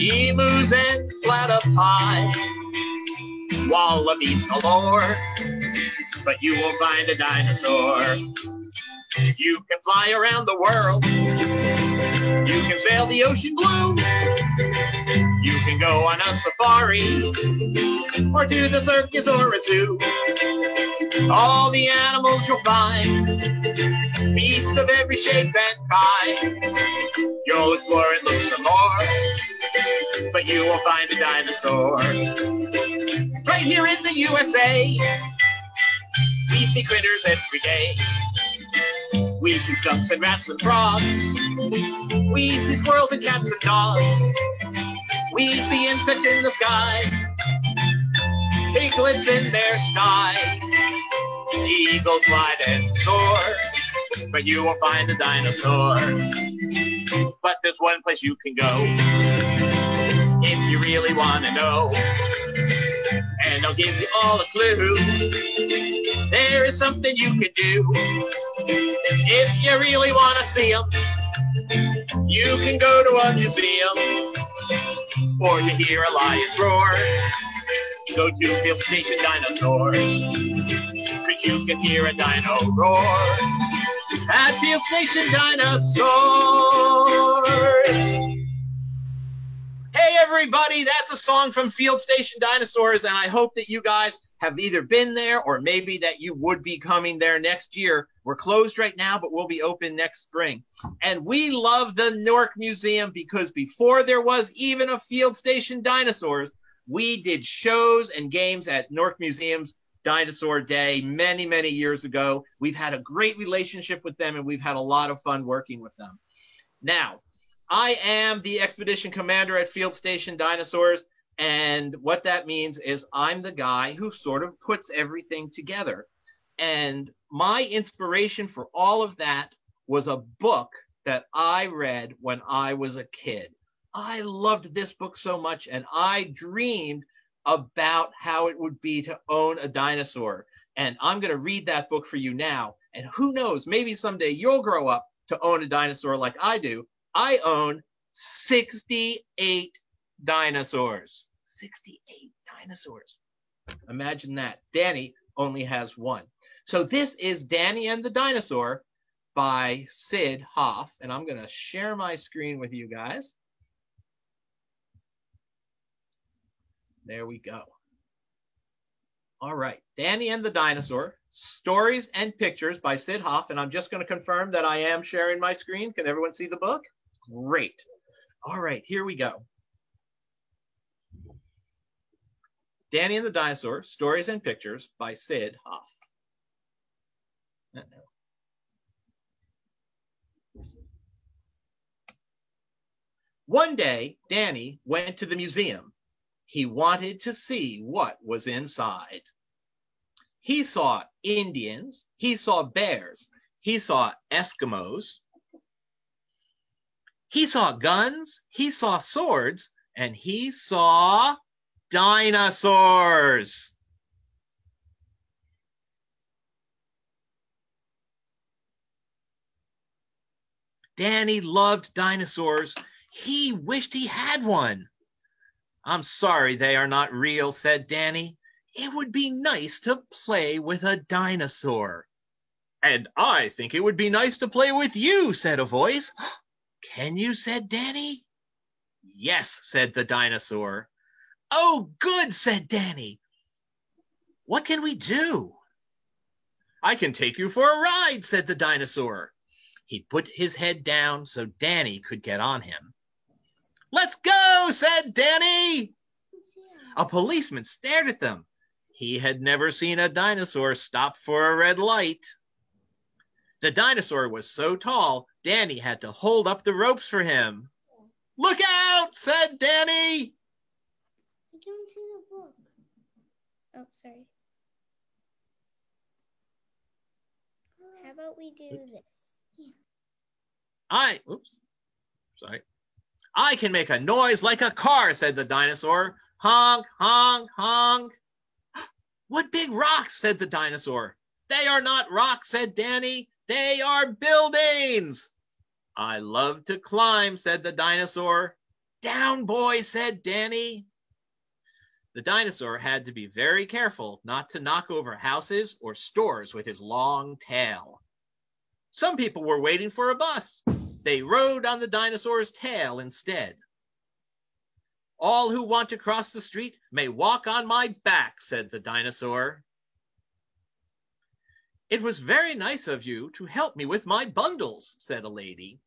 emus and platypi, wallabies galore, but you won't find a dinosaur. You can fly around the world, you can sail the ocean blue, you can go on a safari, or to the circus or a zoo. All the animals you'll find, beasts of every shape and kind. You'll explore and look some more, but you won't find a dinosaur. Right here in the USA, we see critters every day. We see skunks and rats and frogs. We see squirrels and cats and dogs. We see insects in the sky, piglets in their sty. Eagles fly and soar, but you won't find a dinosaur. But there's one place you can go if you really want to know, and I'll give you all a clue. There is something you can do if you really want to see them. You can go to a museum, or to hear a lion's roar. Go to Field Station Dinosaurs, 'cause you can hear a dino roar at Field Station Dinosaurs. Hey everybody, that's a song from Field Station Dinosaurs, and I hope that you guys have either been there or maybe that you would be coming there next year. We're closed right now, but we'll be open next spring. And we love the Newark Museum because before there was even a Field Station Dinosaurs, we did shows and games at Newark Museum's Dinosaur Day many, many years ago. We've had a great relationship with them, and we've had a lot of fun working with them. Now, I am the expedition commander at Field Station Dinosaurs, and what that means is I'm the guy who sort of puts everything together. And my inspiration for all of that was a book that I read when I was a kid. I loved this book so much, and I dreamed about how it would be to own a dinosaur. And I'm going to read that book for you now. And who knows, maybe someday you'll grow up to own a dinosaur like I do. I own 68 dinosaurs. 68 dinosaurs. Imagine that. Danny only has one. So this is Danny and the Dinosaur by Sid Hoff. And I'm going to share my screen with you guys. There we go. All right. Danny and the Dinosaur, Stories and Pictures by Sid Hoff. And I'm just going to confirm that I am sharing my screen. Can everyone see the book? Great. All right, here we go. Danny and the Dinosaur, Stories and Pictures by Sid Hoff. One day, Danny went to the museum. He wanted to see what was inside. He saw Indians, he saw bears, he saw Eskimos, he saw guns, he saw swords, and he saw dinosaurs. Danny loved dinosaurs. He wished he had one. I'm sorry they are not real, said Danny. It would be nice to play with a dinosaur. And I think it would be nice to play with you, said a voice. Can you, said Danny. Yes, said the dinosaur. Oh, good, said Danny. What can we do? I can take you for a ride, said the dinosaur. He put his head down so Danny could get on him. Let's go, said Danny. A policeman stared at them. He had never seen a dinosaur stop for a red light. The dinosaur was so tall, Danny had to hold up the ropes for him. Look out, said Danny. I don't see the book. Oh, sorry. How about we do this? Yeah. I can make a noise like a car, said the dinosaur. Honk, honk, honk. What big rocks, said the dinosaur. They are not rocks, said Danny. They are buildings. I love to climb, said the dinosaur. down, boy, said Danny. The dinosaur had to be very careful not to knock over houses or stores with his long tail. Some people were waiting for a bus. They rode on the dinosaur's tail instead. All who want to cross the street may walk on my back, said the dinosaur. It was very nice of you to help me with my bundles, said a lady.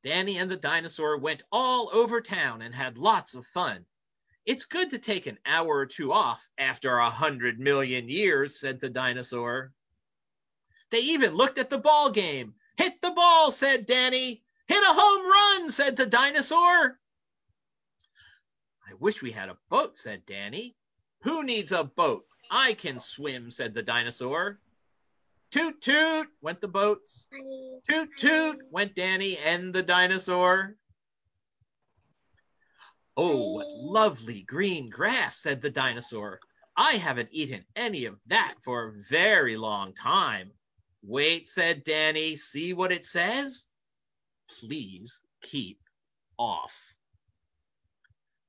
Danny and the dinosaur went all over town and had lots of fun. It's good to take an hour or two off after 100 million years, said the dinosaur. They even looked at the ball game. Hit the ball, said Danny. Hit a home run, said the dinosaur. I wish we had a boat, said Danny. Who needs a boat? I can swim, said the dinosaur. Toot toot went the boats. Toot toot went Danny and the dinosaur. Oh, what lovely green grass, said the dinosaur. I haven't eaten any of that for a very long time. Wait, said Danny, see what it says? Please keep off.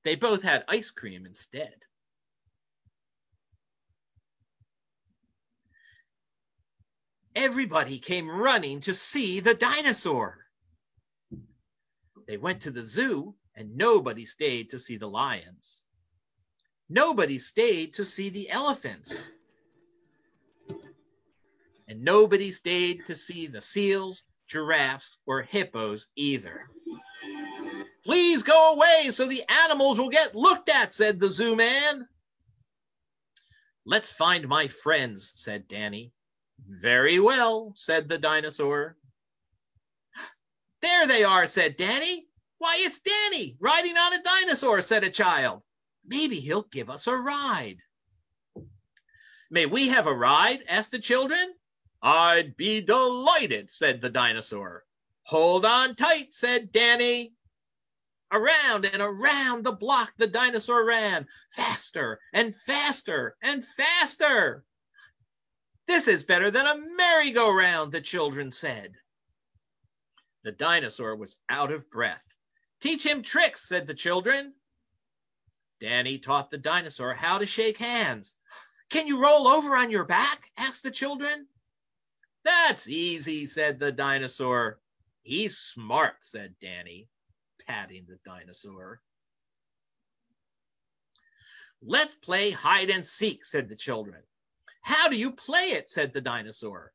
They both had ice cream instead. Everybody came running to see the dinosaur. They went to the zoo, and nobody stayed to see the lions. Nobody stayed to see the elephants. And nobody stayed to see the seals, giraffes, or hippos either. Please go away so the animals will get looked at, said the zoo man. Let's find my friends, said Danny. Very well, said the dinosaur. There they are, said Danny. Why, it's Danny, riding on a dinosaur, said a child. Maybe he'll give us a ride. May we have a ride? Asked the children. I'd be delighted, said the dinosaur. Hold on tight, said Danny. Around and around the block the dinosaur ran, faster and faster and faster. This is better than a merry-go-round, the children said. The dinosaur was out of breath. Teach him tricks, said the children. Danny taught the dinosaur how to shake hands. Can you roll over on your back? Asked the children. That's easy, said the dinosaur. He's smart, said Danny, patting the dinosaur. Let's play hide and seek, said the children. How do you play it? Said the dinosaur.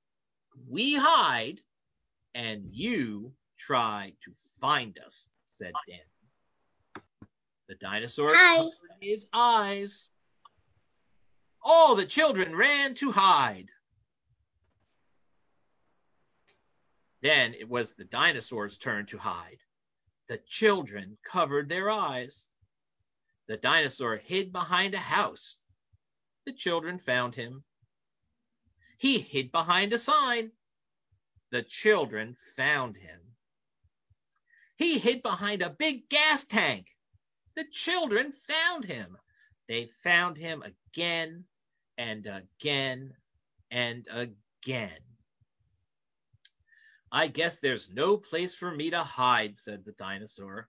We hide and you try to find us, said Danny. The dinosaur covered his eyes. All the children ran to hide. Then it was the dinosaur's turn to hide. The children covered their eyes. The dinosaur hid behind a house. The children found him. He hid behind a sign. The children found him. He hid behind a big gas tank. The children found him. They found him again and again and again. I guess there's no place for me to hide, said the dinosaur.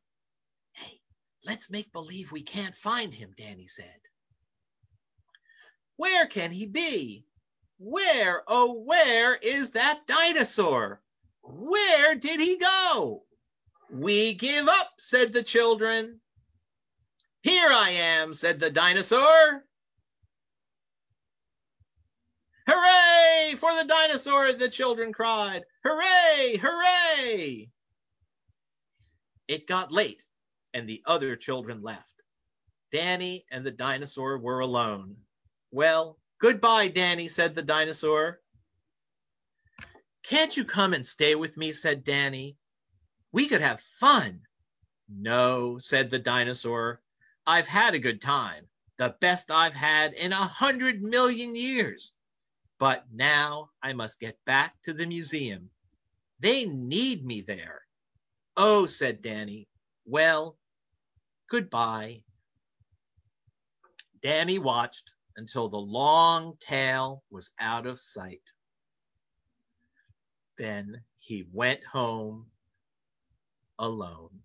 Hey, let's make believe we can't find him, Danny said. Where can he be? Where, oh, where is that dinosaur? Where did he go? We give up, said the children. Here I am, said the dinosaur. Hooray for the dinosaur, the children cried. Hooray, hooray! It got late, and the other children left. Danny and the dinosaur were alone. Well, goodbye, Danny, said the dinosaur. Can't you come and stay with me, said Danny. We could have fun. No, said the dinosaur. I've had a good time, the best I've had in 100 million years. But now I must get back to the museum. They need me there. Oh, said Danny. Well, goodbye. Danny watched until the long tail was out of sight. Then he went home alone.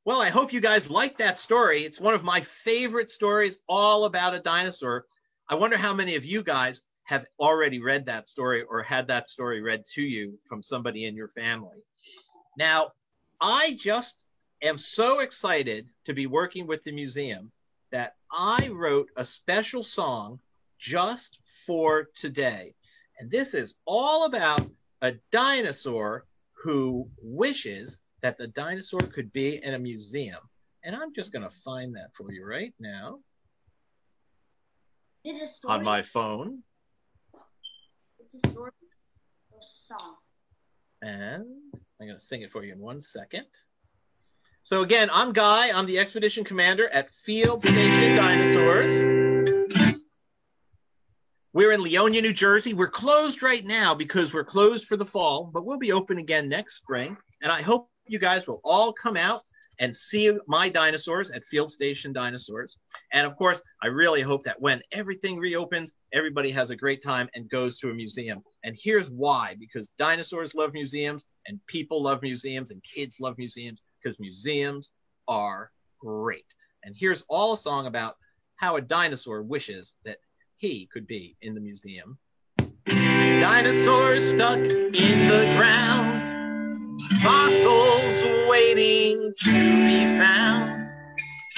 Well, I hope you guys liked that story. It's one of my favorite stories, all about a dinosaur. I wonder how many of you guys have already read that story or had that story read to you from somebody in your family. Now, I just am so excited to be working with the museum that I wrote a special song just for today. And this is all about a dinosaur who wishes that the dinosaur could be in a museum. And I'm just going to find that for you right now. Is it a story? On my phone. It's a story or a song? And I'm going to sing it for you in 1 second. So again, I'm Guy. I'm the expedition commander at Field Station Dinosaurs. We're in Leonia, New Jersey. We're closed right now because we're closed for the fall, but we'll be open again next spring. And I hope you guys will all come out and see my dinosaurs at Field Station Dinosaurs. And of course, I really hope that when everything reopens, everybody has a great time and goes to a museum. And here's why: because dinosaurs love museums, and people love museums, and kids love museums, because museums are great. And here's all a song about how a dinosaur wishes that he could be in the museum. Dinosaurs stuck in the ground, fossils waiting to be found.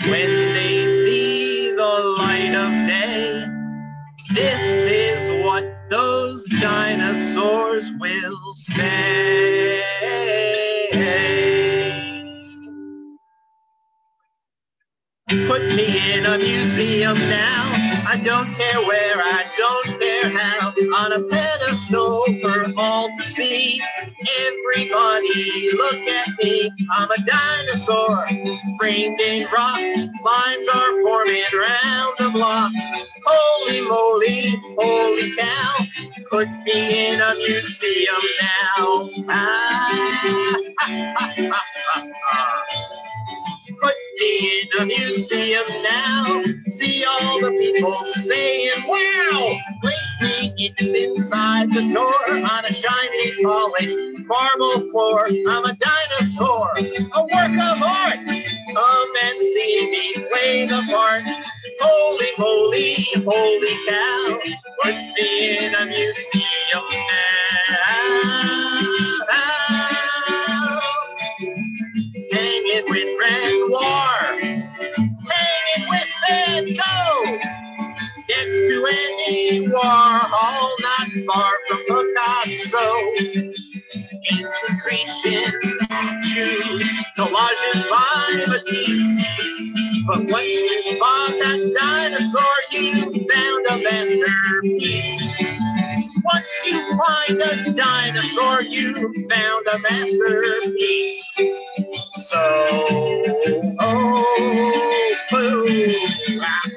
When they see the light of day, this is what those dinosaurs will say. Put me in a museum now. I don't care where, I don't care how. On a pedestal for all to see. Everybody look at me. I'm a dinosaur framed in rock. Lines are forming round the block. Holy moly, holy cow. Put me in a museum now. Put me in a museum now. See all the people saying, wow! Place me, it's inside the door on a shiny, polished marble floor. I'm a dinosaur, a work of art. Come and see me play the part. Holy moly, holy cow. Put me in a museum now. Hanging with Renoir, hanging with Van Gogh, next to Andy Warhol, not far from Picasso. Ancient Grecian statues, collages by Matisse. But once you spot that dinosaur, you found a masterpiece. Once you find a dinosaur, you found a masterpiece. So,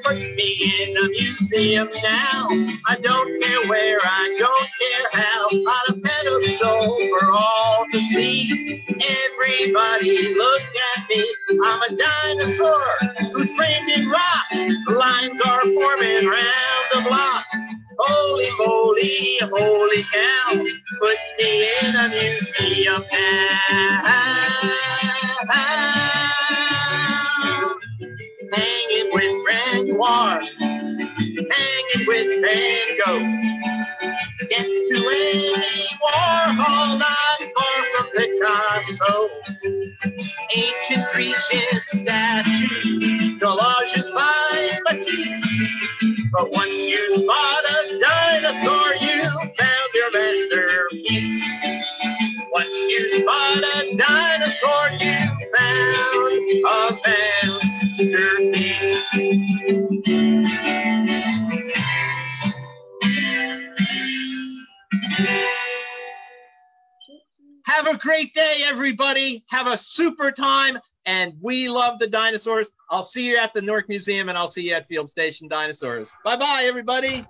put me in a museum now. I don't care where, I don't care how. On a pedestal for all to see. Everybody look at me. I'm a dinosaur who's framed in rock. Lines are forming round the block. Holy moly, holy cow. Put me in a museum now. Hanging with Renoir, hanging with Van Gogh, next to Andy Warhol, not far from Picasso. Ancient Grecian statues, collages by Matisse. But once you spot a dinosaur, you found your masterpiece. Once you spot a dinosaur, you found a masterpiece. Have a great day, everybody. Have a super time, and we love the dinosaurs. I'll see you at the Newark Museum, and I'll see you at Field Station Dinosaurs. Bye-bye, everybody.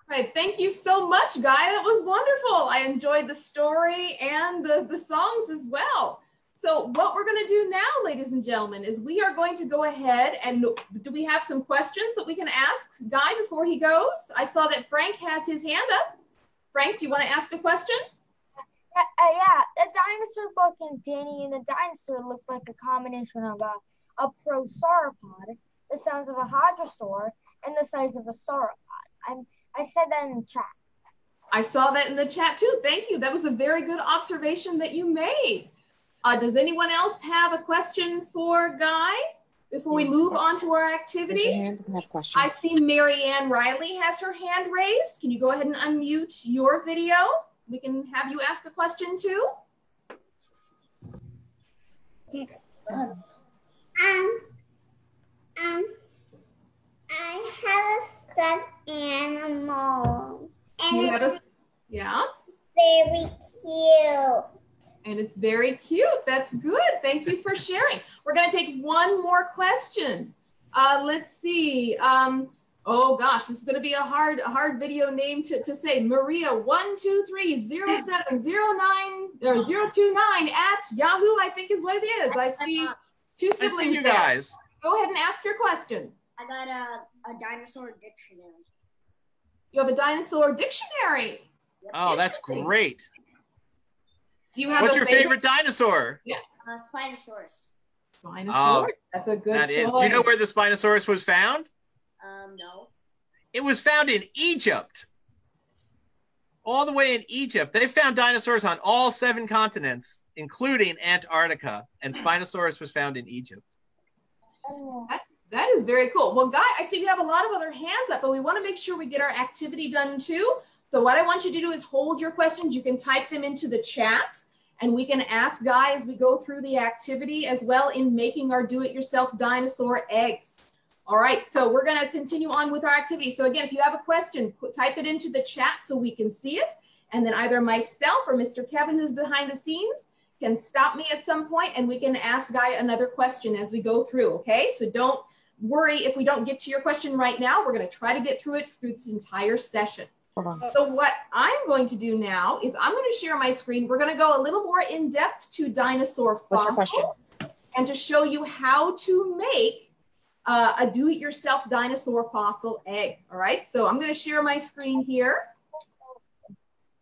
Right, thank you so much, Guy. That was wonderful. I enjoyed the story and the songs as well. So what we're going to do now, ladies and gentlemen, is we are going to go ahead and do we have some questions that we can ask Guy before he goes? I saw that Frank has his hand up. Frank, do you want to ask a question? Yeah, the dinosaur book in Danny and the Dinosaur looked like a combination of a prosauropod, the size of a hadrosaur, and the size of a sauropod. I said that in the chat. I saw that in the chat too. Thank you. That was a very good observation that you made. Does anyone else have a question for Guy before we move on to our activity? Raise your hand if you have a question. I see Mary Ann Riley has her hand raised. Can you go ahead and unmute your video? We can have you ask a question too. I have a stuffed animal. Yeah. Very cute. And it's very cute. That's good. Thank you for sharing. We're going to take one more question. Let's see. Oh gosh, this is going to be a hard video name to say. Maria 1230709 or 029 at Yahoo, I think is what it is. I see two siblings. I see you guys. Go ahead and ask your question. I got a dinosaur dictionary. You have a dinosaur dictionary. Oh, that's great. Do you have What's your favorite dinosaur? Yeah. Spinosaurus. Spinosaurus. Oh, that's a good that choice. is. Do you know where the Spinosaurus was found? No. It was found in Egypt. All the way in Egypt. They found dinosaurs on all 7 continents, including Antarctica, and Spinosaurus was found in Egypt. That is very cool. Well, Guy, I see we have a lot of other hands up, but we want to make sure we get our activity done too. So what I want you to do is hold your questions. You can type them into the chat, and we can ask Guy as we go through the activity as well in making our do-it-yourself dinosaur eggs. All right, so we're going to continue on with our activity. So again, if you have a question, type it into the chat so we can see it. And then either myself or Mr. Kevin, who's behind the scenes, can stop me at some point and we can ask Guy another question as we go through, okay? So don't worry if we don't get to your question right now. We're going to try to get through it through this entire session. So what I'm going to do now is I'm going to share my screen. We're going to go a little more in depth to dinosaur fossils and to show you how to make a do-it-yourself dinosaur fossil egg. All right, so I'm going to share my screen here.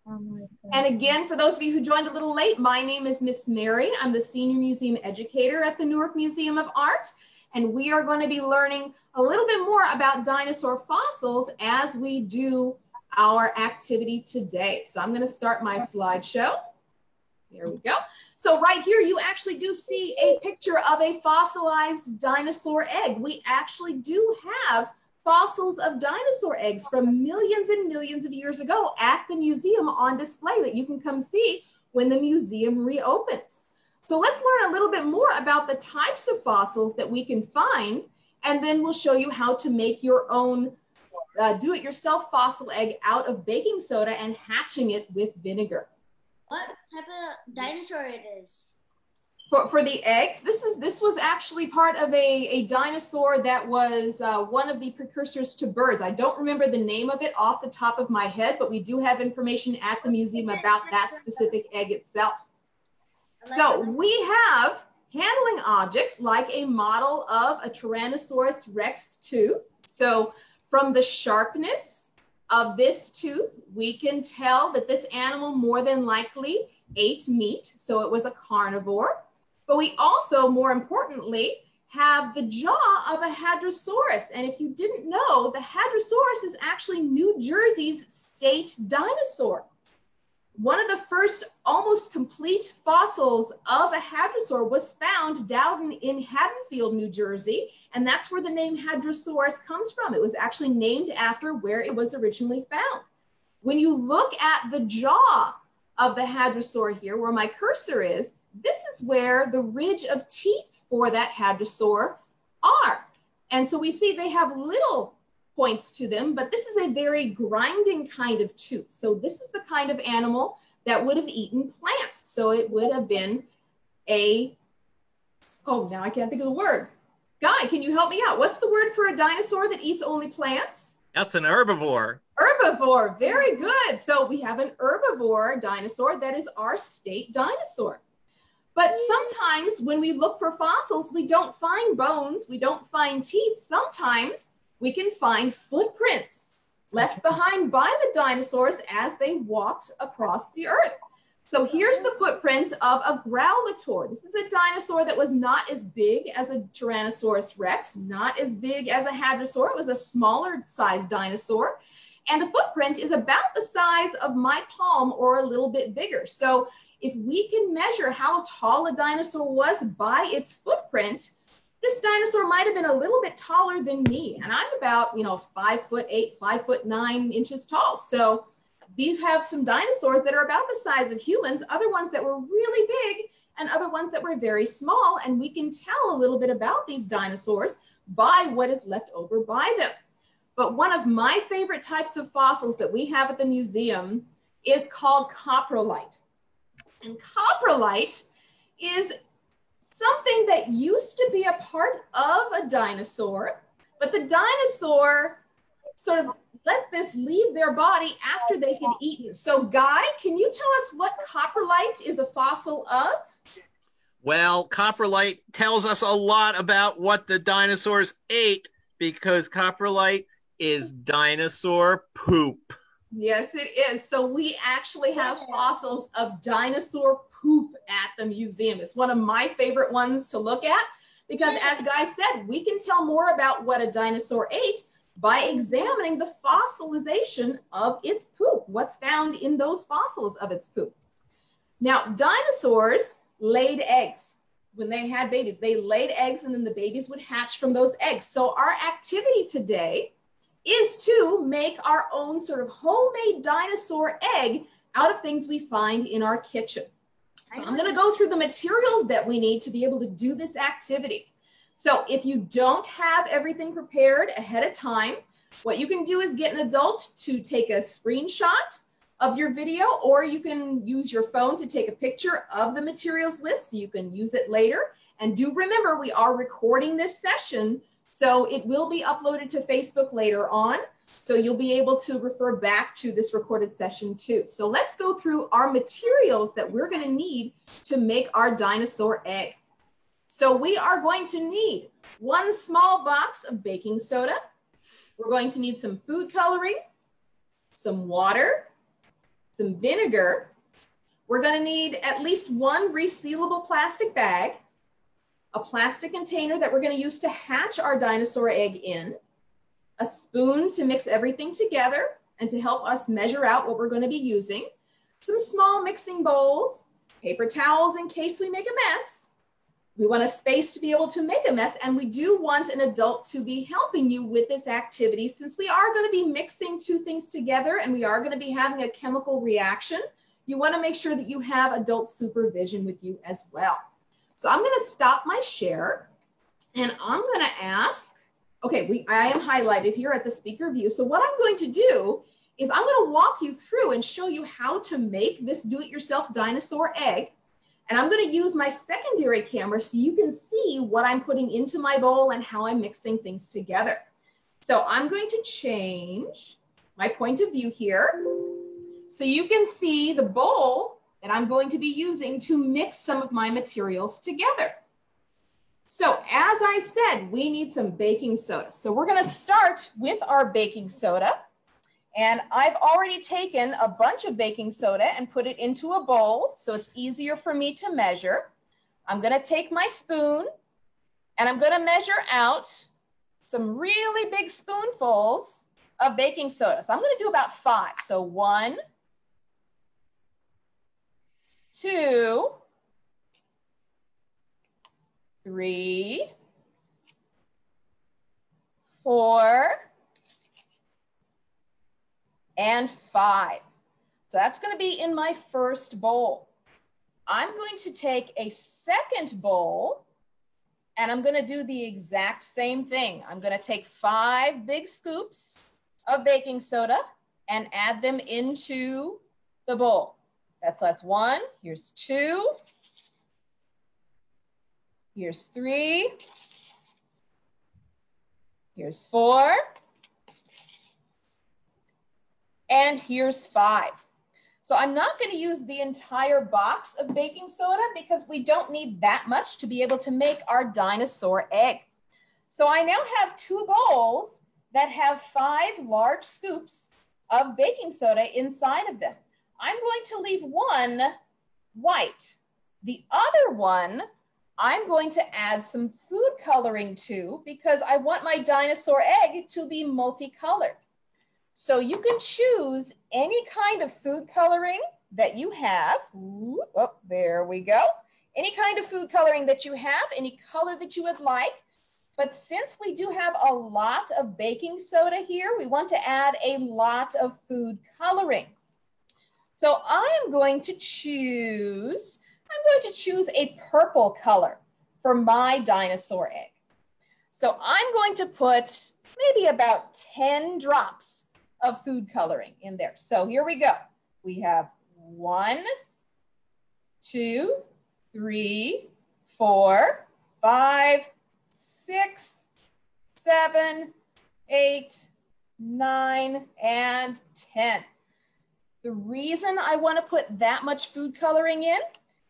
And again, for those of you who joined a little late, my name is Miss Mary. I'm the Senior Museum Educator at the Newark Museum of Art. And we are going to be learning a little bit more about dinosaur fossils as we do our activity today. So I'm going to start my slideshow. There we go. So right here, you actually do see a picture of a fossilized dinosaur egg. We actually do have fossils of dinosaur eggs from millions and millions of years ago at the museum on display that you can come see when the museum reopens. So let's learn a little bit more about the types of fossils that we can find, and then we'll show you how to make your own do-it-yourself fossil egg out of baking soda and hatching it with vinegar. What type of dinosaur it is? For the eggs, this was actually part of a dinosaur that was one of the precursors to birds. I don't remember the name of it off the top of my head, but we do have information at the museum about that specific egg itself. So we have handling objects like a model of a Tyrannosaurus Rex Tooth. So from the sharpness of this tooth, we can tell that this animal more than likely ate meat, so it was a carnivore. But we also, more importantly, have the jaw of a Hadrosaurus. And if you didn't know, the Hadrosaurus is actually New Jersey's state dinosaur. One of the first almost complete fossils of a hadrosaur was found down in Haddonfield, New Jersey, and that's where the name Hadrosaurus comes from. It was actually named after where it was originally found. When you look at the jaw of the hadrosaur here, where my cursor is, this is where the ridge of teeth for that hadrosaur are. And so we see they have little points to them, but this is a very grinding kind of tooth. So this is the kind of animal that would have eaten plants. So it would have been oh, now I can't think of the word. Guy, can you help me out? What's the word for a dinosaur that eats only plants? That's an herbivore. Herbivore, very good. So we have an herbivore dinosaur that is our state dinosaur. But sometimes when we look for fossils, we don't find bones, we don't find teeth. Sometimes we can find footprints left behind by the dinosaurs as they walked across the earth. So here's the footprint of a Grallator. This is a dinosaur that was not as big as a Tyrannosaurus Rex, not as big as a Hadrosaur. It was a smaller sized dinosaur. And the footprint is about the size of my palm or a little bit bigger. So if we can measure how tall a dinosaur was by its footprint, this dinosaur might have been a little bit taller than me. And I'm about, 5'8", 5'9" tall. So we have some dinosaurs that are about the size of humans, other ones that were really big and other ones that were very small. And we can tell a little bit about these dinosaurs by what is left over by them. But one of my favorite types of fossils that we have at the museum is called coprolite. And coprolite is something that used to be a part of a dinosaur, but the dinosaur sort of let this leave their body after they had eaten. So Guy, can you tell us what coprolite is a fossil of? Well, coprolite tells us a lot about what the dinosaurs ate because coprolite is dinosaur poop. Yes, it is. So we actually have fossils of dinosaur poop at the museum. It's one of my favorite ones to look at because, as Guy said, we can tell more about what a dinosaur ate by examining the fossilization of its poop, what's found in those fossils of its poop. Now, dinosaurs laid eggs. When they had babies, they laid eggs and then the babies would hatch from those eggs. So our activity today is to make our own sort of homemade dinosaur egg out of things we find in our kitchen. So I'm going to go through the materials that we need to be able to do this activity. So if you don't have everything prepared ahead of time, what you can do is get an adult to take a screenshot of your video, or you can use your phone to take a picture of the materials list so you can use it later. And do remember, we are recording this session, so it will be uploaded to Facebook later on. So you'll be able to refer back to this recorded session too. So let's go through our materials that we're going to need to make our dinosaur egg. So we are going to need one small box of baking soda. We're going to need some food coloring, some water, some vinegar. We're going to need at least one resealable plastic bag, a plastic container that we're going to use to hatch our dinosaur egg in, a spoon to mix everything together and to help us measure out what we're going to be using, some small mixing bowls, paper towels in case we make a mess. We want a space to be able to make a mess, and we do want an adult to be helping you with this activity since we are going to be mixing two things together and we are going to be having a chemical reaction. You want to make sure that you have adult supervision with you as well. So I'm going to stop my share and I'm going to ask, okay, I am highlighted here at the speaker view. So what I'm going to do is I'm going to walk you through and show you how to make this do-it-yourself dinosaur egg. And I'm going to use my secondary camera so you can see what I'm putting into my bowl and how I'm mixing things together. So I'm going to change my point of view here so you can see the bowl that I'm going to be using to mix some of my materials together. So as I said, we need some baking soda. So we're going to start with our baking soda. And I've already taken a bunch of baking soda and put it into a bowl, so it's easier for me to measure. I'm going to take my spoon and I'm going to measure out some really big spoonfuls of baking soda. So I'm going to do about 5. So 1, 2, 3, 4, and 5. So that's going to be in my first bowl. I'm going to take a second bowl and I'm going to do the exact same thing. I'm going to take 5 big scoops of baking soda and add them into the bowl. That's 1, here's 2, here's 3, here's 4, and here's 5. So I'm not going to use the entire box of baking soda because we don't need that much to be able to make our dinosaur egg. So I now have 2 bowls that have 5 large scoops of baking soda inside of them. I'm going to leave one white. The other one, I'm going to add some food coloring to because I want my dinosaur egg to be multicolored. So you can choose any kind of food coloring that you have. Oh, there we go. Any kind of food coloring that you have, any color that you would like. But since we do have a lot of baking soda here, we want to add a lot of food coloring. So I'm going to choose a purple color for my dinosaur egg. So I'm going to put maybe about 10 drops of food coloring in there. So here we go. We have 1, 2, 3, 4, 5, 6, 7, 8, 9, and 10. The reason I want to put that much food coloring in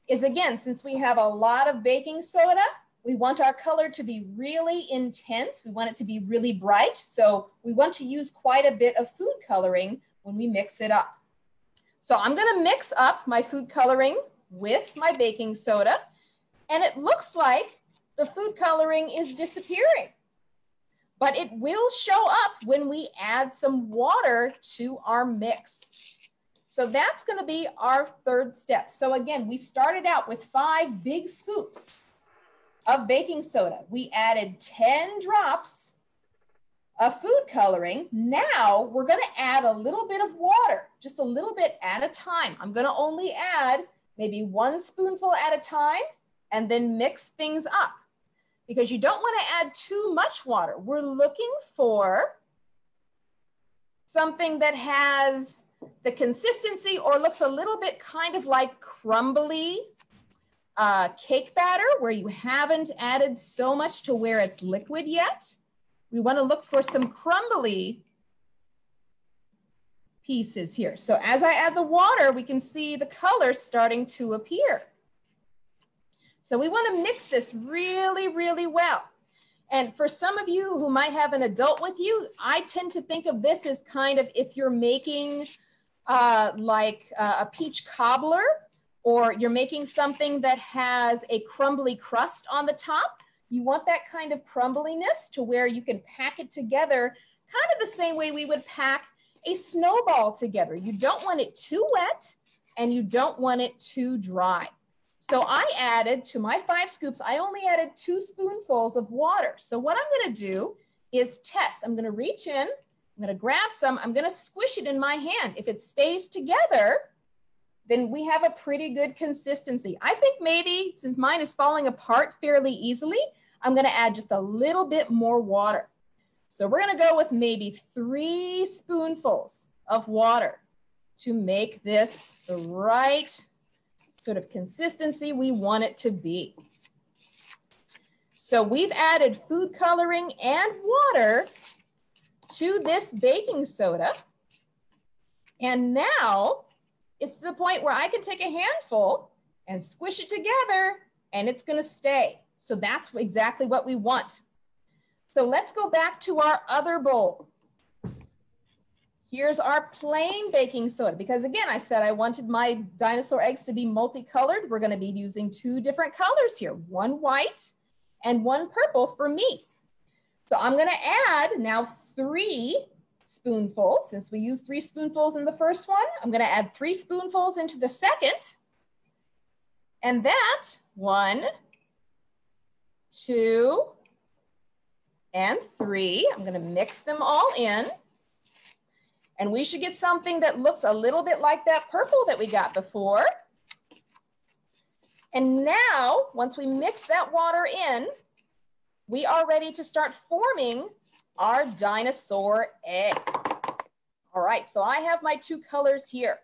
is, again, since we have a lot of baking soda, we want our color to be really intense. We want it to be really bright. So we want to use quite a bit of food coloring when we mix it up. So I'm going to mix up my food coloring with my baking soda. And it looks like the food coloring is disappearing. But it will show up when we add some water to our mix. So that's going to be our third step. So again, we started out with 5 big scoops of baking soda. We added 10 drops of food coloring. Now we're going to add a little bit of water, just a little bit at a time. I'm going to only add maybe 1 spoonful at a time and then mix things up because you don't want to add too much water. We're looking for something that has the consistency or looks a little bit kind of like crumbly cake batter where you haven't added so much to where it's liquid yet. We want to look for some crumbly pieces here. So as I add the water, we can see the color starting to appear. So we want to mix this really, really well. And for some of you who might have an adult with you, I tend to think of this as kind of if you're making like a peach cobbler, or you're making something that has a crumbly crust on the top. You want that kind of crumbliness to where you can pack it together kind of the same way we would pack a snowball together. You don't want it too wet and you don't want it too dry. So I added to my 5 scoops, I only added 2 spoonfuls of water. So what I'm going to do is test. I'm going to reach in, I'm going to grab some, I'm going to squish it in my hand. If it stays together, then we have a pretty good consistency. I think maybe since mine is falling apart fairly easily, I'm going to add just a little bit more water. So we're going to go with maybe 3 spoonfuls of water to make this the right sort of consistency we want it to be. So we've added food coloring and water to this baking soda. And now it's to the point where I can take a handful and squish it together and it's going to stay. So that's exactly what we want. So let's go back to our other bowl. Here's our plain baking soda, because again, I said I wanted my dinosaur eggs to be multicolored. We're going to be using 2 different colors here, 1 white and 1 purple for me. So I'm going to add now 3 spoonfuls. Since we used 3 spoonfuls in the first one, I'm going to add 3 spoonfuls into the second. And that 1, 2, and 3. I'm going to mix them all in. And we should get something that looks a little bit like that purple that we got before. And now, once we mix that water in, we are ready to start forming our dinosaur egg. All right, so I have my 2 colors here.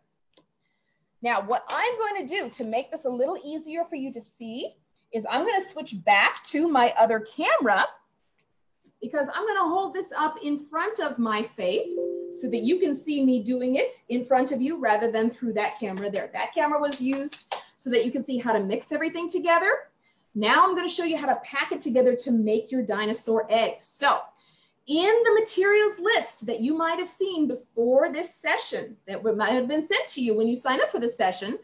Now, what I'm going to do to make this a little easier for you to see is I'm going to switch back to my other camera, because I'm going to hold this up in front of my face so that you can see me doing it in front of you rather than through that camera there. That camera was used so that you can see how to mix everything together. Now I'm going to show you how to pack it together to make your dinosaur egg. So in the materials list that you might have seen before this session, that might have been sent to you when you signed up for this session,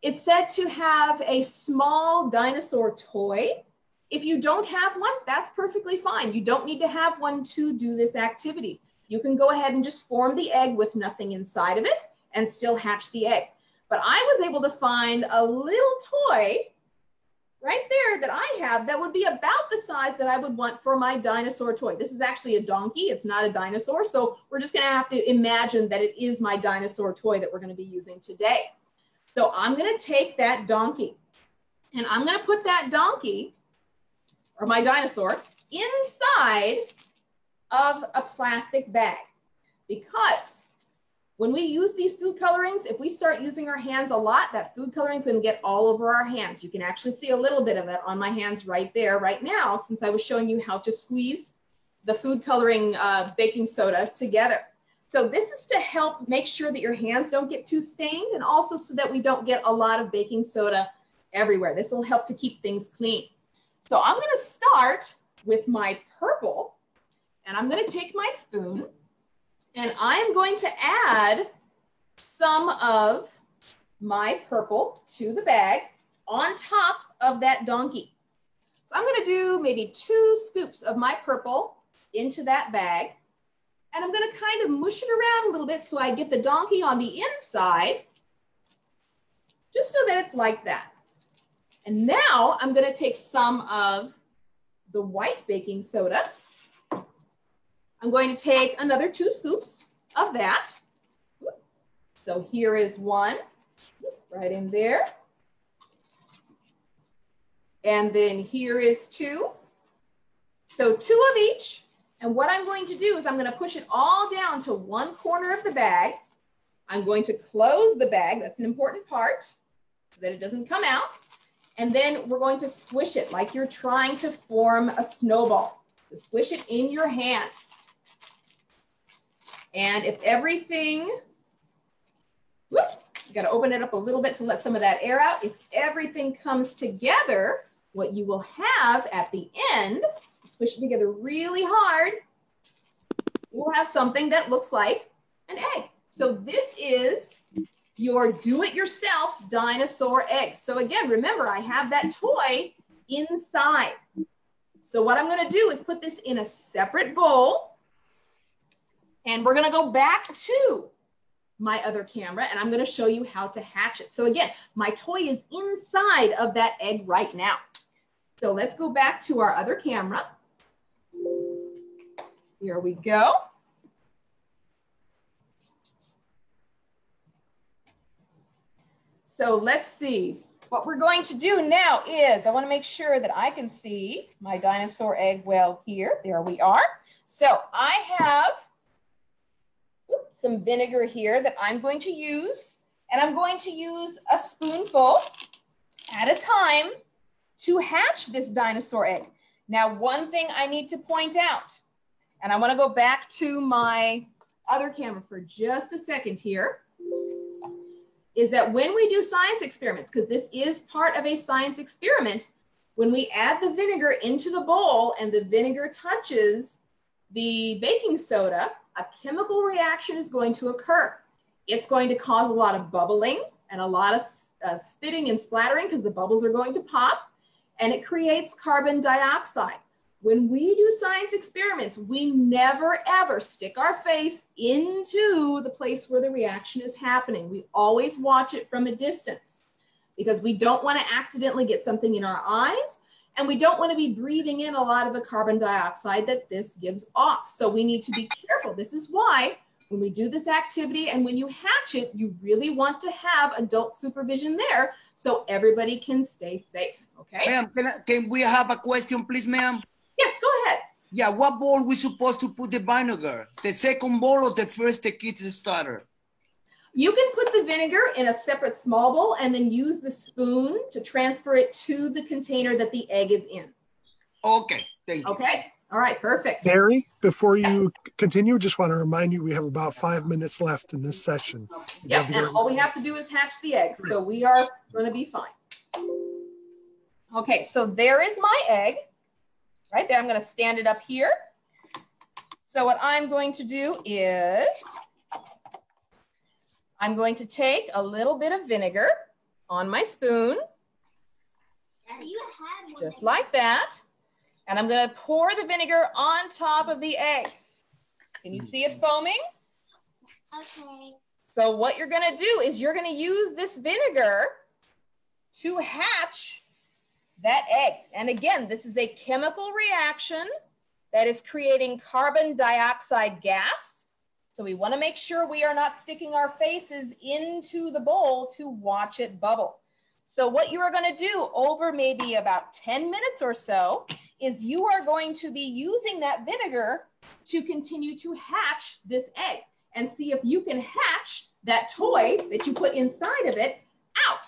It's said to have a small dinosaur toy. If you don't have one, that's perfectly fine. You don't need to have one to do this activity. You can go ahead and just form the egg with nothing inside of it and still hatch the egg. But I was able to find a little toy right there that I have that would be about the size that I would want for my dinosaur toy. This is actually a donkey. It's not a dinosaur. So we're just going to have to imagine that it is my dinosaur toy that we're going to be using today. So I'm going to take that donkey and I'm going to put that donkey or my dinosaur inside of a plastic bag, because when we use these food colorings, if we start using our hands a lot, that food coloring is going to get all over our hands. You can actually see a little bit of it on my hands right there, right now, since I was showing you how to squeeze the food coloring baking soda together. So this is to help make sure that your hands don't get too stained, and also so that we don't get a lot of baking soda everywhere. This will help to keep things clean. So I'm going to start with my purple, and I'm going to take my spoon, and I'm going to add some of my purple to the bag on top of that donkey. So I'm going to do maybe 2 scoops of my purple into that bag, and I'm going to kind of mush it around a little bit so I get the donkey on the inside, just so that it's like that. And now I'm going to take some of the white baking soda. I'm going to take another 2 scoops of that. So here is 1, right in there. And then here is 2. So 2 of each. And what I'm going to do is I'm going to push it all down to one corner of the bag. I'm going to close the bag. That's an important part so that it doesn't come out. And then we're going to squish it like you're trying to form a snowball. So squish it in your hands. And if everything, whoop, you got to open it up a little bit to let some of that air out. If everything comes together, what you will have at the end, squish it together really hard, you will have something that looks like an egg. So this is your do-it-yourself dinosaur egg. So again, remember, I have that toy inside. So what I'm going to do is put this in a separate bowl, and we're going to go back to my other camera, and I'm going to show you how to hatch it. So again, my toy is inside of that egg right now. So let's go back to our other camera. Here we go. So let's see. What we're going to do now is, I want to make sure that I can see my dinosaur egg well here. There we are. So I have some vinegar here that I'm going to use, and I'm going to use a spoonful at a time to hatch this dinosaur egg. Now, one thing I need to point out, and I want to go back to my other camera for just a second here, is that when we do science experiments, because this is part of a science experiment, when we add the vinegar into the bowl and the vinegar touches the baking soda, a chemical reaction is going to occur. It's going to cause a lot of bubbling and a lot of spitting and splattering because the bubbles are going to pop, and it creates carbon dioxide. When we do science experiments, we never ever stick our face into the place where the reaction is happening. We always watch it from a distance because we don't want to accidentally get something in our eyes, and we don't want to be breathing in a lot of the carbon dioxide that this gives off. So we need to be careful. This is why when we do this activity and when you hatch it, you really want to have adult supervision there so everybody can stay safe, okay? Ma'am, can we have a question, please, ma'am? Yes, go ahead. Yeah, what bowl we supposed to put the vinegar? The second bowl or the first, the kids starter? You can put the vinegar in a separate small bowl and then use the spoon to transfer it to the container that the egg is in. Okay, thank you. Okay, all right, perfect. Mary, before you continue, just want to remind you we have about 5 minutes left in this session. Yep, and all we have to do is hatch the egg, so we are going to be fine. Okay, so there is my egg. Right there, I'm going to stand it up here. So what I'm going to do is I'm going to take a little bit of vinegar on my spoon, just like that. And I'm going to pour the vinegar on top of the egg. Can you see it foaming? Okay. So what you're going to do is you're going to use this vinegar to hatch that egg. And again, this is a chemical reaction that is creating carbon dioxide gas. So we want to make sure we are not sticking our faces into the bowl to watch it bubble. So what you are going to do over maybe about 10 minutes or so is you are going to be using that vinegar to continue to hatch this egg and see if you can hatch that toy that you put inside of it out.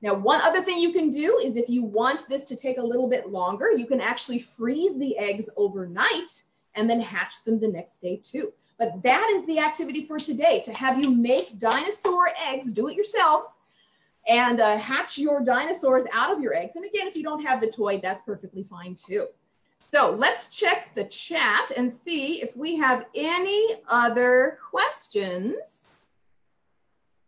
Now, one other thing you can do is if you want this to take a little bit longer, you can actually freeze the eggs overnight and then hatch them the next day too. But that is the activity for today, to have you make dinosaur eggs, do it yourselves, and hatch your dinosaurs out of your eggs. And again, if you don't have the toy, that's perfectly fine too. So let's check the chat and see if we have any other questions.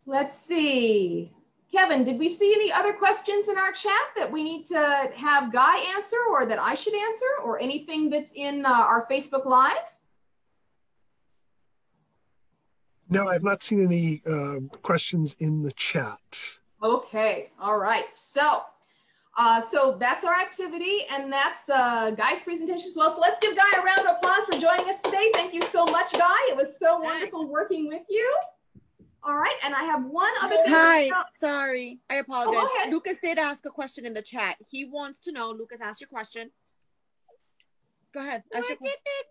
Let's see. Kevin, did we see any other questions in our chat that we need to have Guy answer or that I should answer, or anything that's in our Facebook Live? No, I've not seen any questions in the chat. Okay, all right. So that's our activity, and that's Guy's presentation as well. So let's give Guy a round of applause for joining us today. Thank you so much, Guy. It was so wonderful working with you. All right, and I have one other thing. Hi, sorry, I apologize. Oh, go ahead. Lucas did ask a question in the chat. He wants to know, Lucas, ask your question. Go ahead. Where did the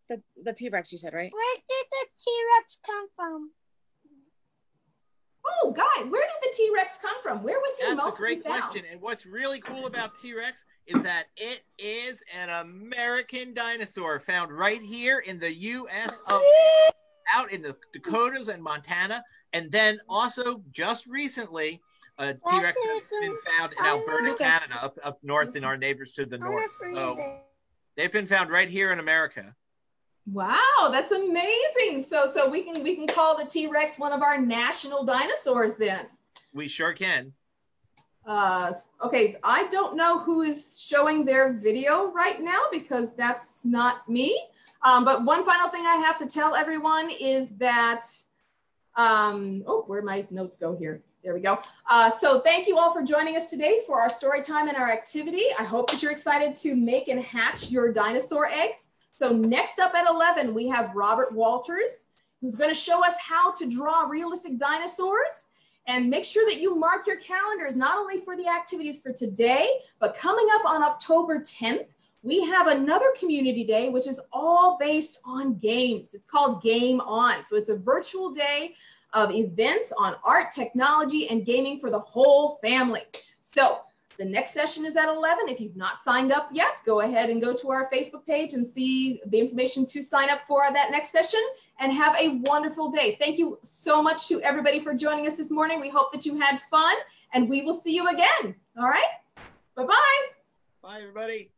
dinosaur? The T-Rex, you said, right? Where did the T-Rex come from? Oh, Guy, where did the T-Rex come from? Where was he That's mostly a great found? question. And what's really cool about T-Rex is that it is an American dinosaur found right here in the U.S. out in the Dakotas and Montana. And then also just recently, T-Rex has been found in Alberta, Canada, up north in our neighbors to the north. So they've been found right here in America. Wow, that's amazing. So we can call the T-Rex one of our national dinosaurs then. We sure can. Okay, I don't know who is showing their video right now because that's not me. But one final thing I have to tell everyone is that, where'd my notes go here? There we go. So thank you all for joining us today for our story time and our activity. I hope that you're excited to make and hatch your dinosaur eggs. So next up at 11, we have Robert Walters, who's going to show us how to draw realistic dinosaurs. And make sure that you mark your calendars, not only for the activities for today, but coming up on October 10th, we have another community day, which is all based on games. It's called Game On. So it's a virtual day of events on art, technology, and gaming for the whole family. So the next session is at 11. If you've not signed up yet, go ahead and go to our Facebook page and see the information to sign up for that next session, and have a wonderful day. Thank you so much to everybody for joining us this morning. We hope that you had fun, and we will see you again. All right? Bye-bye. Bye, everybody.